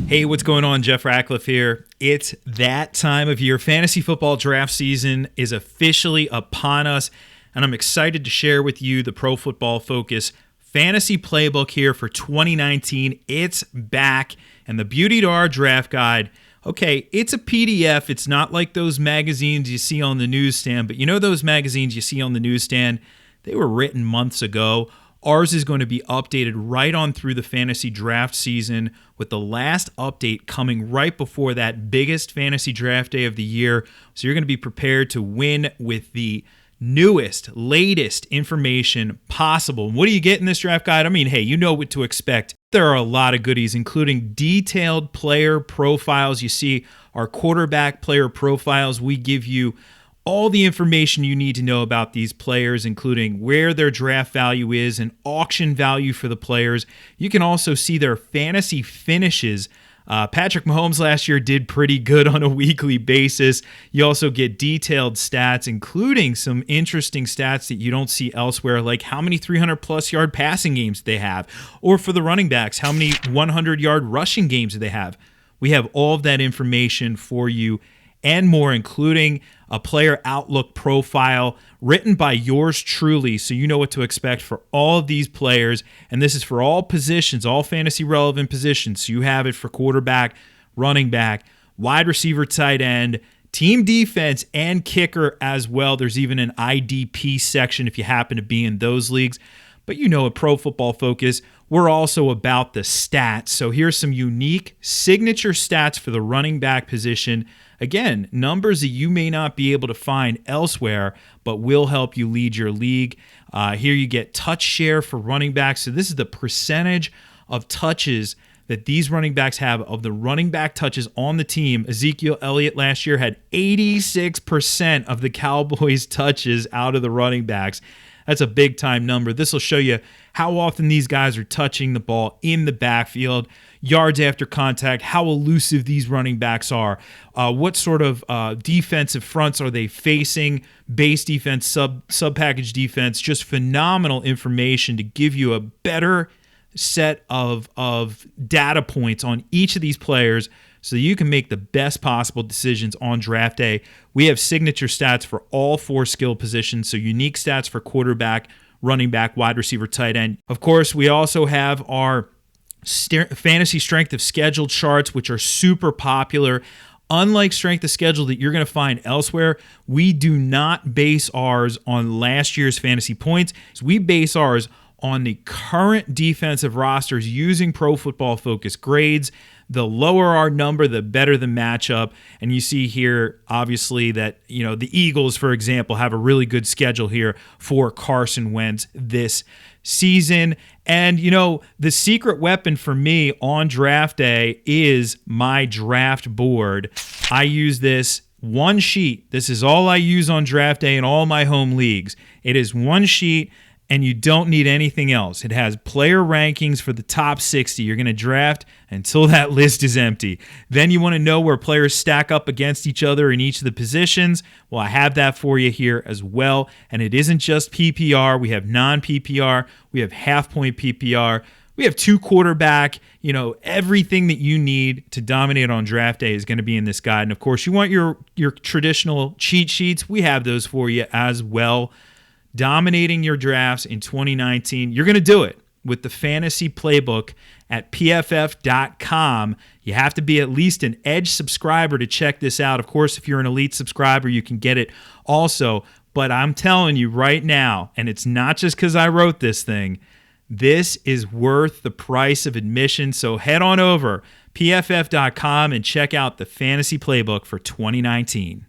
Hey, what's going on? Jeff Ratcliffe here. It's that time of year. Fantasy football draft season is officially upon us, and I'm excited to share with you the Pro Football Focus Fantasy Playbook here for 2019. It's back, and the beauty to our draft guide, okay, it's a PDF. It's not like those magazines you see on the newsstand, but you know those magazines you see on the newsstand? They were written months ago. Ours is going to be updated right on through the fantasy draft season, with the last update coming right before that biggest fantasy draft day of the year. So you're going to be prepared to win with the newest, latest information possible. And what do you get in this draft guide? I mean, hey, you know what to expect. There are a lot of goodies, including detailed player profiles. You see our quarterback player profiles. We give you all the information you need to know about these players, including where their draft value is and auction value for the players. You can also see their fantasy finishes. Patrick Mahomes last year did pretty good on a weekly basis. You also get detailed stats, including some interesting stats that you don't see elsewhere, like how many 300-plus yard passing games they have, or for the running backs, how many 100-yard rushing games do they have. We have all of that information for you and more, including a player outlook profile written by yours truly, so you know what to expect for all of these players. And this is for all positions, all fantasy relevant positions. So you have it for quarterback, running back, wide receiver, tight end, team defense, and kicker as well. There's even an IDP section if you happen to be in those leagues. But you know, at Pro Football Focus, we're also about the stats. So here's some unique signature stats for the running back position. Again, numbers that you may not be able to find elsewhere, but will help you lead your league. Here you get touch share for running backs. So this is the percentage of touches that these running backs have of the running back touches on the team. Ezekiel Elliott last year had 86% of the Cowboys' touches out of the running backs. That's a big-time number. This will show you how often these guys are touching the ball in the backfield, yards after contact, how elusive these running backs are, what sort of defensive fronts are they facing, base defense, sub-package defense, just phenomenal information to give you a better set of data points on each of these players so you can make the best possible decisions on draft day. We have signature stats for all four skill positions, so unique stats for quarterback, running back, wide receiver, tight end. Of course, we also have our fantasy strength of schedule charts, which are super popular. Unlike strength of schedule that you're going to find elsewhere, we do not base ours on last year's fantasy points. We base ours on the current defensive rosters using Pro Football Focus grades. The lower our number, the better the matchup. And you see here, obviously, that the Eagles, for example, have a really good schedule here for Carson Wentz this season. And, the secret weapon for me on draft day is my draft board. I use this one sheet. This is all I use on draft day in all my home leagues. It is one sheet, and you don't need anything else. It has player rankings for the top 60. You're going to draft until that list is empty. Then you want to know where players stack up against each other in each of the positions. Well, I have that for you here as well. And it isn't just PPR. We have non-PPR. We have half-point PPR. We have two quarterback. Everything that you need to dominate on draft day is going to be in this guide. And, of course, you want your traditional cheat sheets. We have those for you as well. Dominating your drafts in 2019. You're going to do it with the Fantasy Playbook at PFF.com. You have to be at least an Edge subscriber to check this out. Of course, if you're an Elite subscriber, you can get it also. But I'm telling you right now, and it's not just because I wrote this thing, this is worth the price of admission. So head on over, PFF.com, and check out the Fantasy Playbook for 2019.